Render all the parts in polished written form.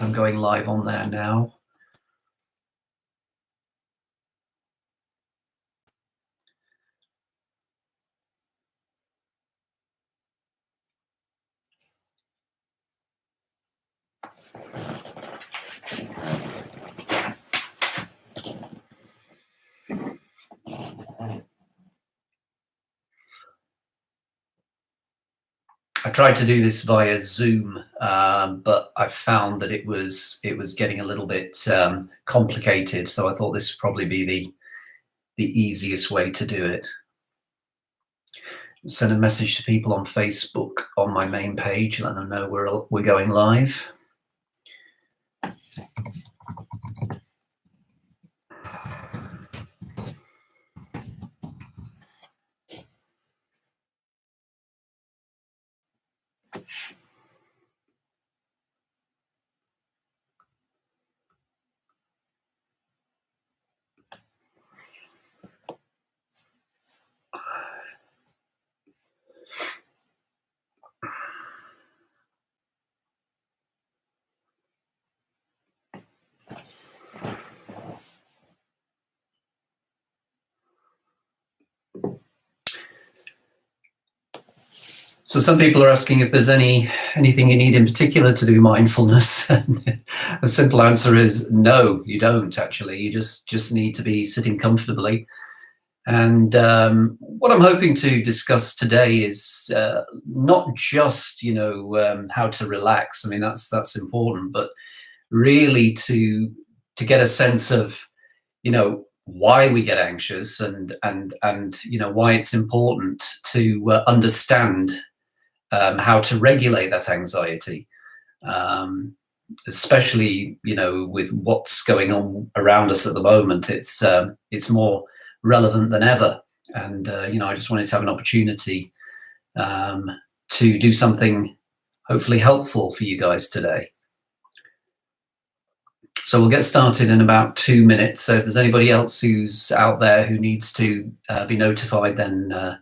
I'm going live on there now. I tried to do this via Zoom, but I found that it was getting a little bit complicated. So I thought this would probably be the easiest way to do it. Send a message to people on Facebook on my main page, let them know we're going live. So some people are asking if there's anything you need in particular to do mindfulness. A simple answer is no, you don't actually. You just need to be sitting comfortably. And what I'm hoping to discuss today is not just how to relax. I mean that's important, but really to get a sense of why we get anxious and why it's important to understand how to regulate that anxiety, especially with what's going on around us at the moment. It's more relevant than ever, and I just wanted to have an opportunity to do something hopefully helpful for you guys today. So we'll get started in about 2 minutes. So if there's anybody else who's out there who needs to be notified, then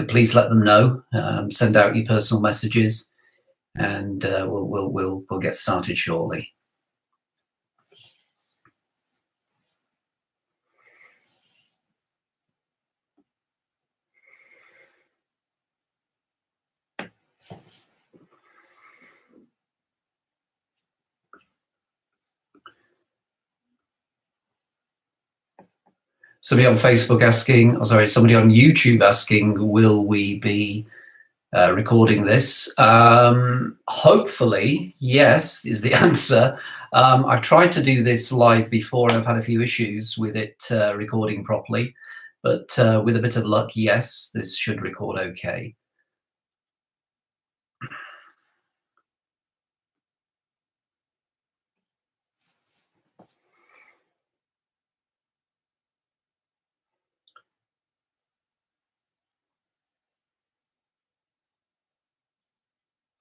please let them know. Send out your personal messages, and we'll get started shortly. Somebody on Facebook asking, somebody on YouTube asking, will we be recording this? Hopefully, yes, is the answer. I've tried to do this live before, and I've had a few issues with it recording properly, but with a bit of luck, yes, this should record okay.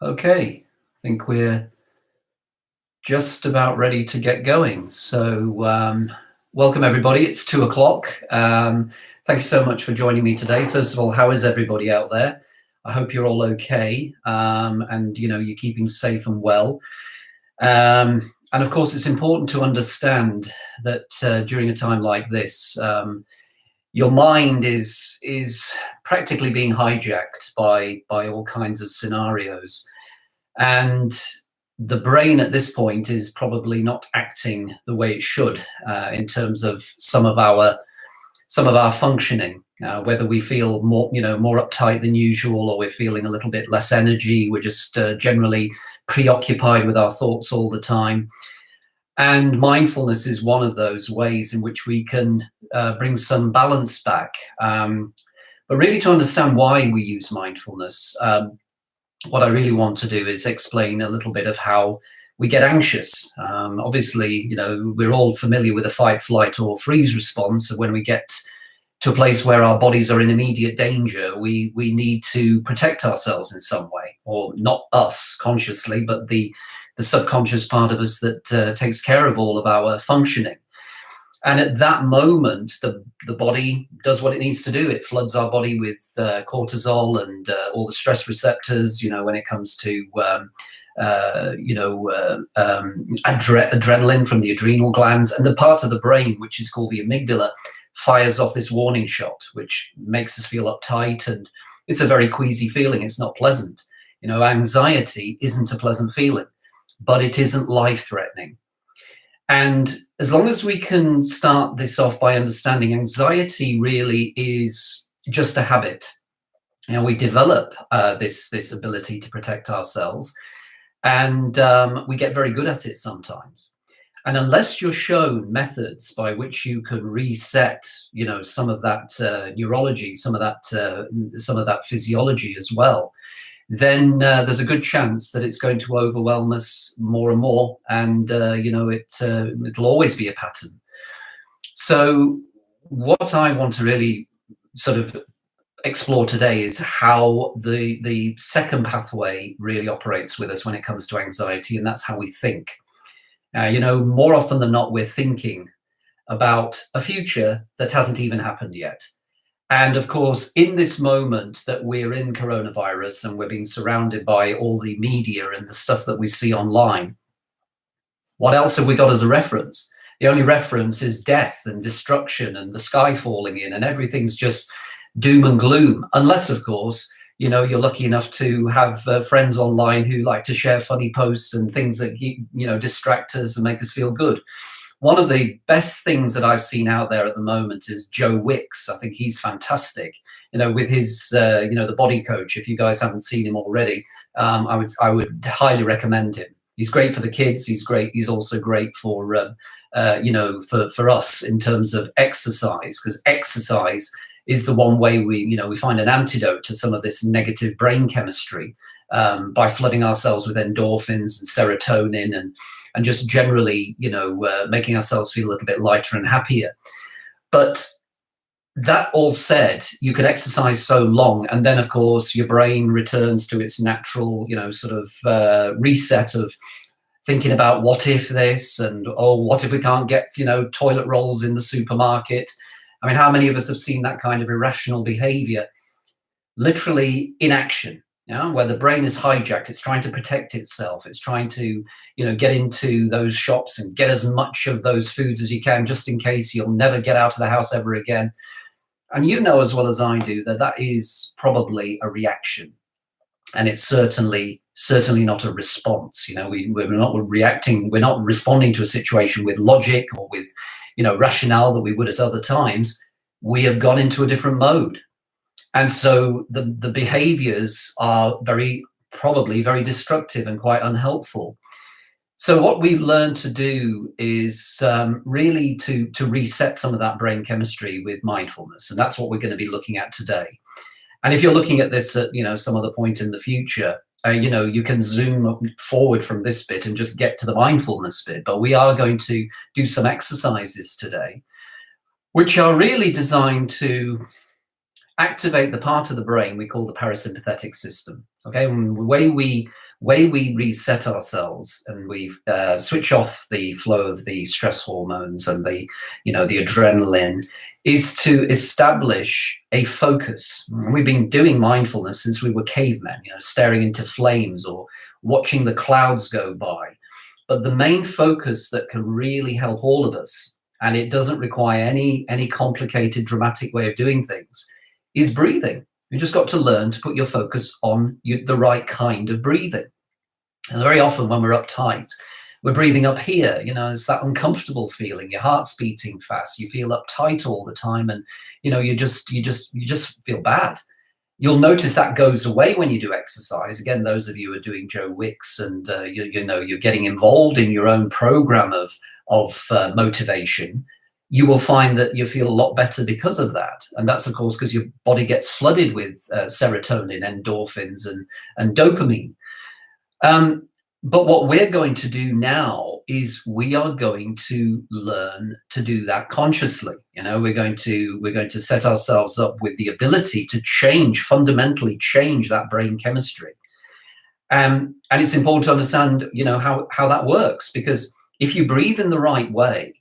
Okay, I think we're just about ready to get going. So welcome everybody, it's 2 o'clock. Thank you so much for joining me today. First of all, how is everybody out there? I hope you're all okay, and you're keeping safe and well. And of course, it's important to understand that during a time like this, your mind is practically being hijacked by all kinds of scenarios, and the brain at this point is probably not acting the way it should in terms of some of our functioning. Whether we feel more uptight than usual, or we're feeling a little bit less energy, we're just generally preoccupied with our thoughts all the time. And mindfulness is one of those ways in which we can bring some balance back. But really, to understand why we use mindfulness, what I really want to do is explain a little bit of how we get anxious. Obviously, we're all familiar with the fight, flight, or freeze response. And when we get to a place where our bodies are in immediate danger, we need to protect ourselves in some way, or not us consciously, but the subconscious part of us that takes care of all of our functioning. And at that moment, the body does what it needs to do. It floods our body with cortisol and all the stress receptors, when it comes to adrenaline from the adrenal glands, and the part of the brain which is called the amygdala fires off this warning shot, which makes us feel uptight, and it's a very queasy feeling. It's not pleasant. Anxiety isn't a pleasant feeling, but it isn't life-threatening. And as long as we can start this off by understanding anxiety really is just a habit. We develop this ability to protect ourselves, and we get very good at it sometimes. And unless you're shown methods by which you can reset, some of that neurology, some of that physiology as well, then there's a good chance that it's going to overwhelm us more and more, and it'll always be a pattern. So what I want to really sort of explore today is how the second pathway really operates with us when it comes to anxiety, and that's how we think. More often than not, we're thinking about a future that hasn't even happened yet. And of course, in this moment that we're in coronavirus and we're being surrounded by all the media and the stuff that we see online, what else have we got as a reference? The only reference is death and destruction and the sky falling in, and everything's just doom and gloom. Unless, of course, you're lucky enough to have friends online who like to share funny posts and things that distract us and make us feel good. One of the best things that I've seen out there at the moment is Joe Wicks. I think he's fantastic, with his, the body coach. If you guys haven't seen him already, I would highly recommend him. He's great for the kids. He's great. He's also great for, for us in terms of exercise, because exercise is the one way we find an antidote to some of this negative brain chemistry by flooding ourselves with endorphins and serotonin and just generally, making ourselves feel a little bit lighter and happier. But that all said, you can exercise so long, and then, of course, your brain returns to its natural, reset of thinking about what if this, and what if we can't get, toilet rolls in the supermarket. I mean, how many of us have seen that kind of irrational behavior literally in action? Where the brain is hijacked, it's trying to protect itself. It's trying to, get into those shops and get as much of those foods as you can, just in case you'll never get out of the house ever again. And you know as well as I do that is probably a reaction, and it's certainly not a response. We're not reacting. We're not responding to a situation with logic or with, rationale that we would at other times. We have gone into a different mode. And so the behaviors are probably very destructive and quite unhelpful. So what we learn to do is really to reset some of that brain chemistry with mindfulness. And that's what we're going to be looking at today. And if you're looking at this at, some other point in the future, you can zoom forward from this bit and just get to the mindfulness bit. But we are going to do some exercises today, which are really designed to activate the part of the brain we call the parasympathetic system. Okay, and the way we reset ourselves and we switch off the flow of the stress hormones and the adrenaline is to establish a focus. And we've been doing mindfulness since we were cavemen, staring into flames or watching the clouds go by. But the main focus that can really help all of us, and it doesn't require any complicated, dramatic way of doing things, is breathing. You just got to learn to put your focus on the right kind of breathing. And very often when we're uptight, we're breathing up here. It's that uncomfortable feeling. Your heart's beating fast. You feel uptight all the time, and you just feel bad. You'll notice that goes away when you do exercise. Again, those of you who are doing Joe Wicks and you're getting involved in your own program of motivation, you will find that you feel a lot better because of that. And that's, of course, because your body gets flooded with serotonin, endorphins, and dopamine. But what we're going to do now is we are going to learn to do that consciously. We're going to set ourselves up with the ability to fundamentally change that brain chemistry. And it's important to understand, how that works, because if you breathe in the right way,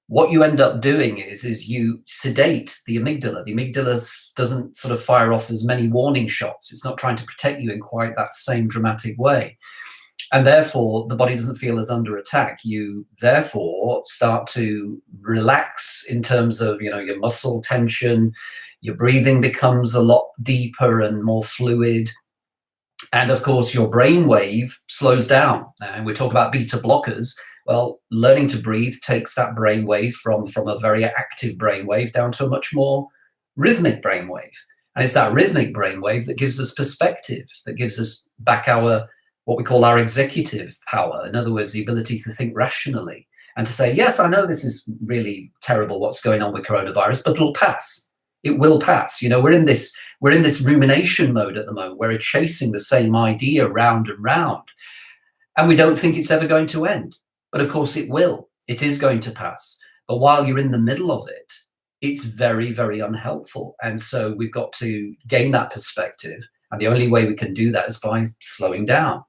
what you end up doing is you sedate the amygdala. The amygdala doesn't sort of fire off as many warning shots. It's not trying to protect you in quite that same dramatic way. And therefore, the body doesn't feel as under attack. You therefore start to relax in terms of, your muscle tension. Your breathing becomes a lot deeper and more fluid. And of course, your brain wave slows down. And we talk about beta blockers. Well, learning to breathe takes that brain wave from a very active brain wave down to a much more rhythmic brain wave. And it's that rhythmic brain wave that gives us perspective, that gives us back what we call our executive power. In other words, the ability to think rationally and to say, yes, I know this is really terrible what's going on with coronavirus, but it'll pass. It will pass. We're in this rumination mode at the moment where we're chasing the same idea round and round, and we don't think it's ever going to end. But of course it will. It is going to pass. But while you're in the middle of it, it's very, very unhelpful. And so we've got to gain that perspective. And the only way we can do that is by slowing down.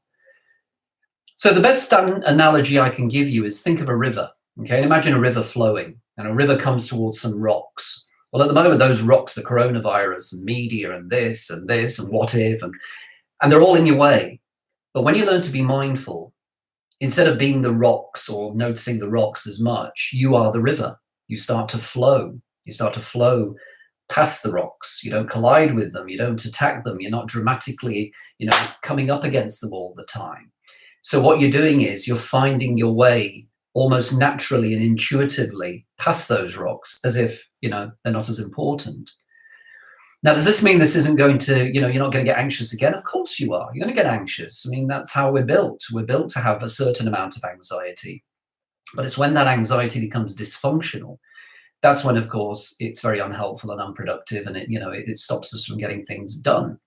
So the best analogy I can give you is think of a river. Okay, and imagine a river flowing, and a river comes towards some rocks. Well, at the moment, those rocks are coronavirus and media and this and what if, and they're all in your way. But when you learn to be mindful, instead of being the rocks or noticing the rocks as much, you are the river. You start to flow. You start to flow past the rocks. You don't collide with them. You don't attack them. You're not dramatically, coming up against them all the time. So what you're doing is you're finding your way almost naturally and intuitively past those rocks as if, they're not as important. Now, does this mean this isn't going to, you're not going to get anxious again? Of course you are. You're going to get anxious. I mean, that's how we're built. We're built to have a certain amount of anxiety. But it's when that anxiety becomes dysfunctional, that's when, of course, it's very unhelpful and unproductive, and it stops us from getting things done.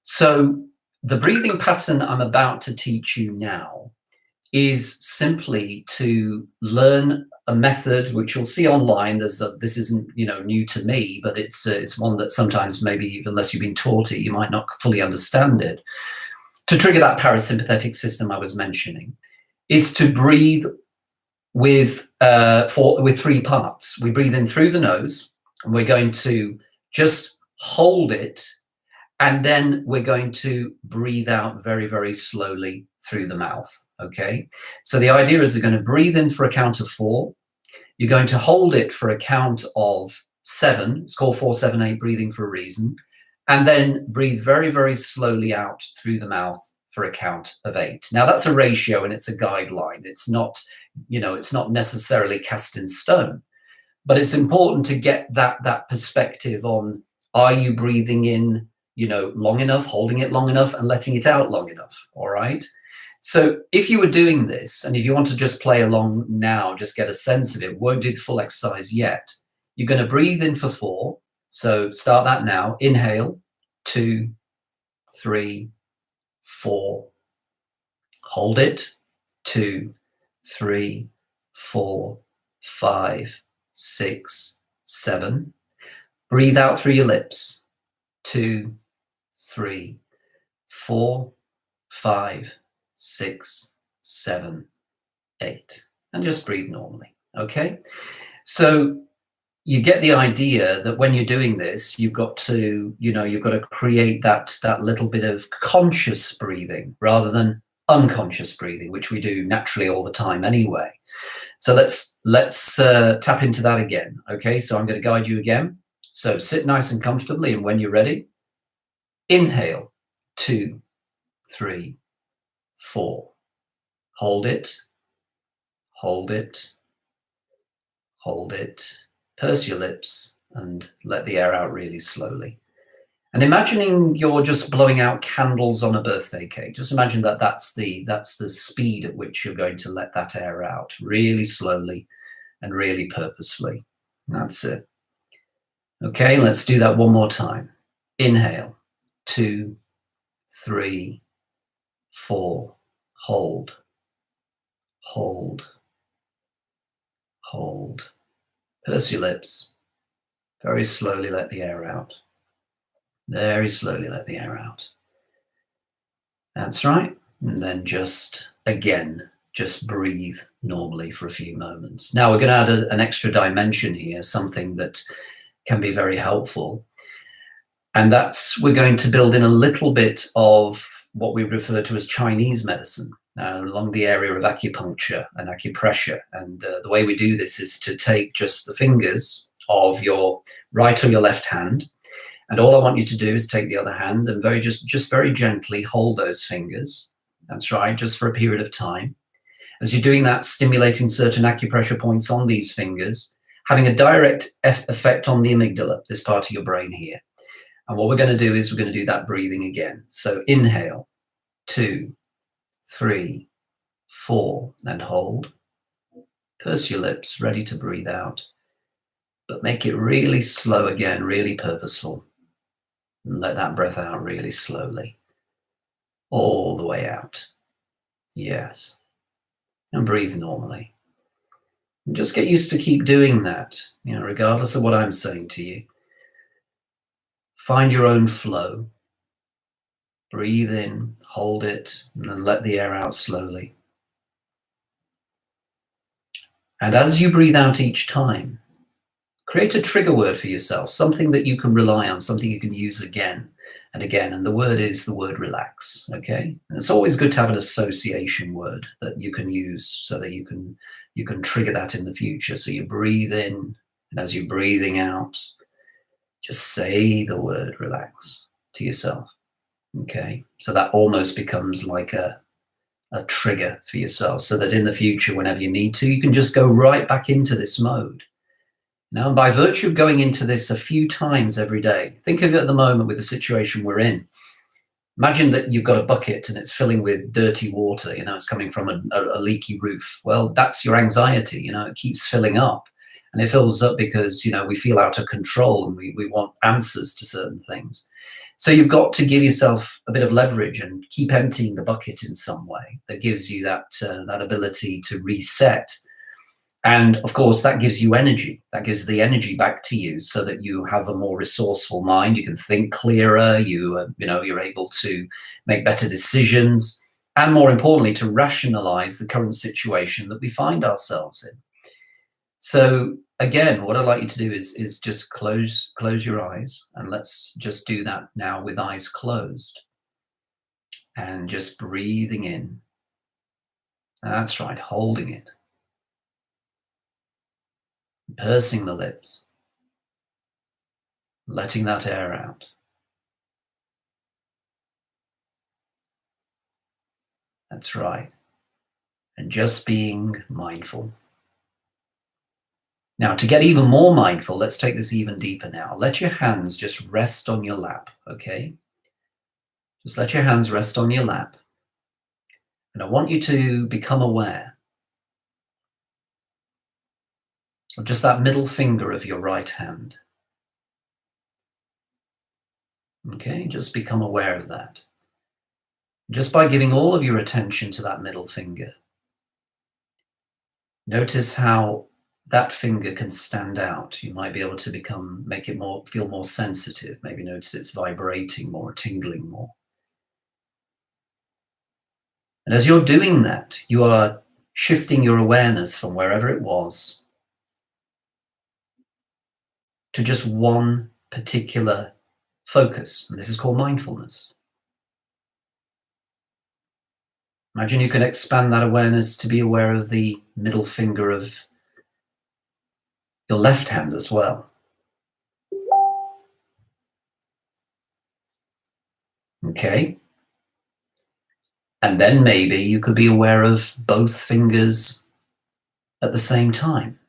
So the breathing pattern I'm about to teach you now is simply to learn a method which you'll see online. This isn't new to me, but it's one that sometimes maybe unless you've been taught it, you might not fully understand it. To trigger that parasympathetic system I was mentioning is to breathe with 3 parts. We breathe in through the nose, and we're going to just hold it, and then we're going to breathe out very, very slowly through the mouth. Okay, so the idea is you're going to breathe in for a count of 4. You're going to hold it for a count of 7. It's called 4-7-8 breathing for a reason. And then breathe very, very slowly out through the mouth for a count of 8. Now that's a ratio and it's a guideline. It's not, it's not necessarily cast in stone, but it's important to get that perspective on, are you breathing in, long enough, holding it long enough, and letting it out long enough? All right. So if you were doing this, and if you want to just play along now, just get a sense of it, won't do the full exercise yet. You're going to breathe in for 4. So start that now. Inhale, 2, 3, 4. Hold it, 2, 3, 4, 5, 6, 7. Breathe out through your lips, 2, 3, 4, 5, 6, 7, 8, and just breathe normally. Okay, so you get the idea that when you're doing this, you've got to, you've got to create that little bit of conscious breathing rather than unconscious breathing, which we do naturally all the time anyway. So let's tap into that again. Okay, so I'm going to guide you again. So sit nice and comfortably, and when you're ready, inhale, 2, 3, 4. Hold it, hold it, hold it. Purse your lips and let the air out really slowly. And imagining you're just blowing out candles on a birthday cake. Just imagine that's the speed at which you're going to let that air out, really slowly and really purposefully. That's it. Okay, let's do that one more time. Inhale, 2, 3, 4. Hold, hold, hold. Purse your lips. Very slowly let the air out. Very slowly let the air out. That's right. And then just breathe normally for a few moments. Now we're going to add an extra dimension here, something that can be very helpful. And we're going to build in a little bit of what we refer to as Chinese medicine. along the area of acupuncture and acupressure. And the way we do this is to take just the fingers of your right or your left hand, and all I want you to do is take the other hand and just very gently hold those fingers. That's right, just for a period of time. As you're doing that, stimulating certain acupressure points on these fingers, having a direct effect on the amygdala, this part of your brain here. And what we're going to do is we're going to do that breathing again. So inhale, 2, 3, 4, and hold. Purse your lips, ready to breathe out. But make it really slow again, really purposeful. And let that breath out really slowly. All the way out. Yes. And breathe normally. And just get used to keep doing that, regardless of what I'm saying to you. Find your own flow. Breathe in, hold it, and then let the air out slowly. And as you breathe out each time, create a trigger word for yourself, something that you can rely on, something you can use again and again. And the word is the word relax, okay? And it's always good to have an association word that you can use so that you can trigger that in the future. So you breathe in, and as you're breathing out, just say the word relax to yourself, okay? So that almost becomes like a trigger for yourself, so that in the future, whenever you need to, you can just go right back into this mode. Now, and by virtue of going into this a few times every day, think of it at the moment with the situation we're in. Imagine that you've got a bucket and it's filling with dirty water, it's coming from a leaky roof. Well, that's your anxiety, it keeps filling up. And it fills up because, we feel out of control and we want answers to certain things. So you've got to give yourself a bit of leverage and keep emptying the bucket in some way that gives you that ability to reset. And of course, that gives you energy. That gives the energy back to you so that you have a more resourceful mind. You can think clearer. You're able to make better decisions. And more importantly, to rationalize the current situation that we find ourselves in. So again, what I'd like you to do is just close your eyes, and let's just do that now with eyes closed. And just breathing in. That's right, holding it. Pursing the lips. Letting that air out. That's right. And just being mindful. Now, to get even more mindful, let's take this even deeper now. Let your hands just rest on your lap, okay? Just let your hands rest on your lap. And I want you to become aware of just that middle finger of your right hand. Okay, just become aware of that. Just by giving all of your attention to that middle finger. Notice how that finger can stand out. You might be able to feel more sensitive. Maybe notice it's vibrating more, tingling more. And as you're doing that, you are shifting your awareness from wherever it was to just one particular focus. And this is called mindfulness. Imagine you can expand that awareness to be aware of the middle finger of your left hand as well. Okay. And then maybe you could be aware of both fingers at the same time.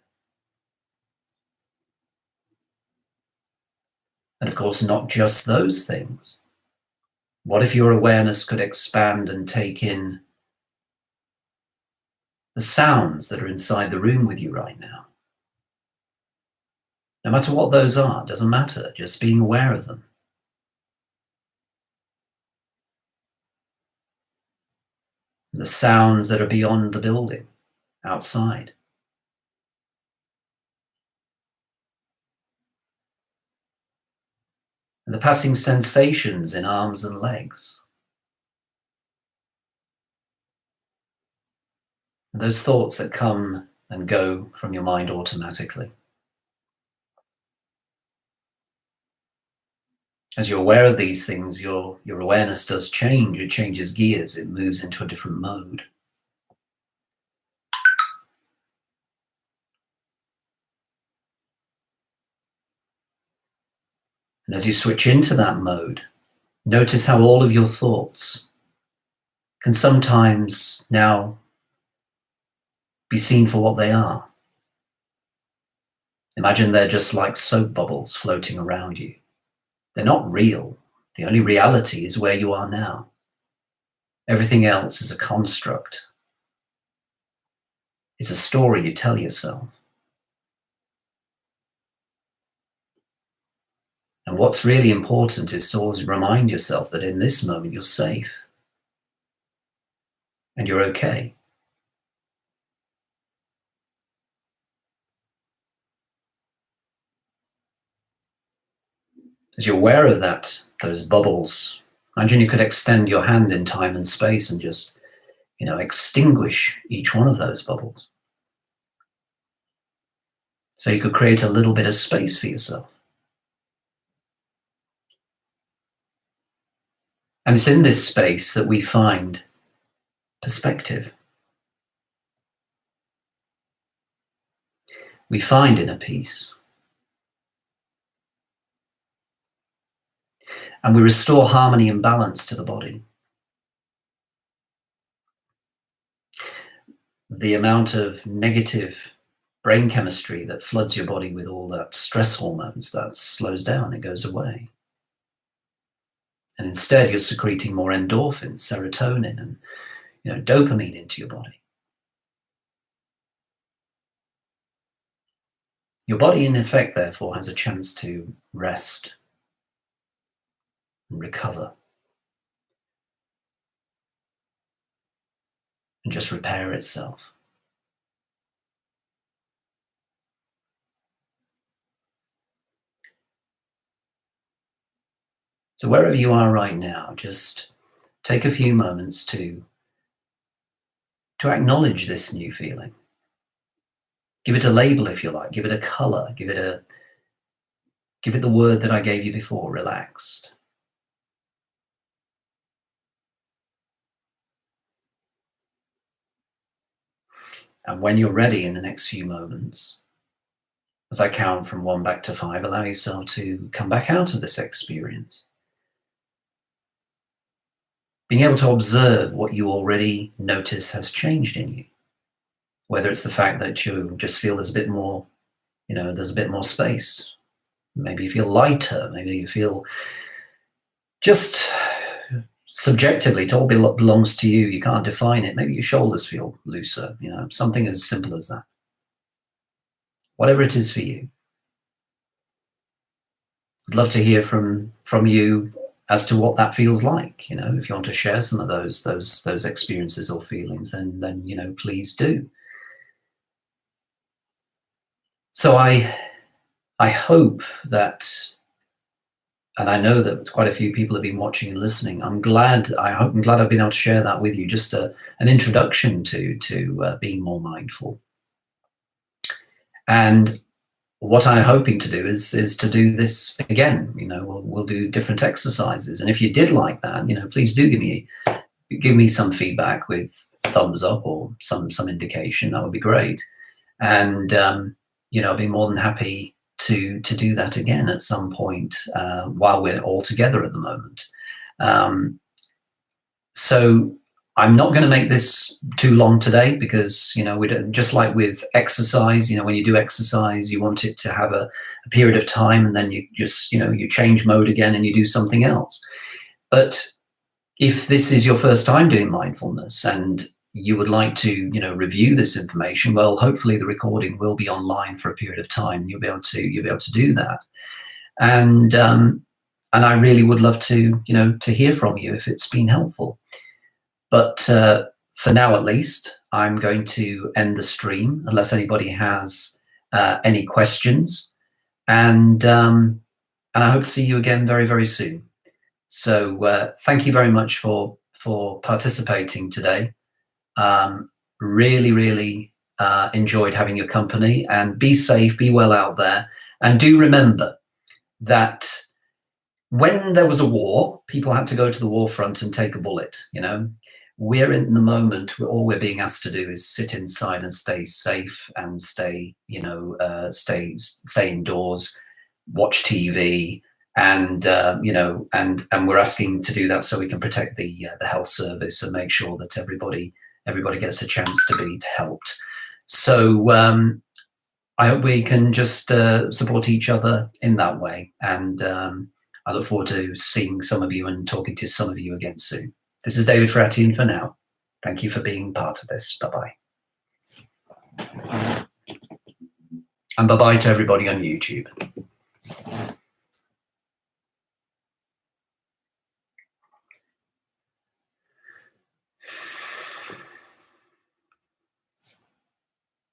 And of course, not just those things. What if your awareness could expand and take in the sounds that are inside the room with you right now? No matter what those are, doesn't matter, just being aware of them. The sounds that are beyond the building, outside. And the passing sensations in arms and legs. And those thoughts that come and go from your mind automatically. As you're aware of these things, your awareness does change. It changes gears. It moves into a different mode. And as you switch into that mode, notice how all of your thoughts can sometimes now be seen for what they are. Imagine they're just like soap bubbles floating around you. They're not real. The only reality is where you are now. Everything else is a construct. It's a story you tell yourself. And what's really important is to always remind yourself that in this moment you're safe and you're okay. As you're aware of that, those bubbles, imagine you could extend your hand in time and space and just, extinguish each one of those bubbles. So you could create a little bit of space for yourself. And it's in this space that we find perspective. We find inner peace. And we restore harmony and balance to the body. The amount of negative brain chemistry that floods your body with all that stress hormones, that slows down, it goes away. And instead you're secreting more endorphins, serotonin, and dopamine into your body. Your body, in effect, therefore, has a chance to rest and recover and just repair itself. So wherever you are right now, just take a few moments to acknowledge this new feeling. Give it a label if you like, give it a color, give it the word that I gave you before, relaxed. And when you're ready in the next few moments, as I count from 1 back to 5, allow yourself to come back out of this experience. Being able to observe what you already notice has changed in you. Whether it's the fact that you just feel there's a bit more, there's a bit more space. Maybe you feel lighter, maybe you feel just subjectively, it all belongs to you, you can't define it. Maybe your shoulders feel looser, something as simple as that. Whatever it is for you. I'd love to hear from you as to what that feels like. If you want to share some of those experiences or feelings, then please do. So I hope that, and I know that quite a few people have been watching and listening. I'm glad I've been able to share that with you. Just an introduction to being more mindful. And what I'm hoping to do is to do this again. We'll do different exercises, and if you did like that, please do give me some feedback with thumbs up or some indication. That would be great. And I'll be more than happy to do that again at some point while we're all together at the moment. So I'm not going to make this too long today because, we don't, just like with exercise, when you do exercise, you want it to have a period of time, and then you just, you change mode again and you do something else. But if this is your first time doing mindfulness and you would like to, review this information, well, hopefully the recording will be online for a period of time. You'll be able to do that. And I really would love to, to hear from you if it's been helpful. But for now, at least, I'm going to end the stream unless anybody has any questions. And I hope to see you again very, very soon. So thank you very much for participating today. Really, really enjoyed having your company, and be safe, be well out there. And do remember that when there was a war, people had to go to the war front and take a bullet. We're in the moment where all we're being asked to do is sit inside and stay safe and stay indoors, watch TV, and and we're asking to do that so we can protect the health service and make sure that everybody gets a chance to be helped. So I hope we can just support each other in that way, and I look forward to seeing some of you and talking to some of you again soon. This is David Ferratian for now. Thank you for being part of this. Bye-bye. And bye-bye to everybody on YouTube.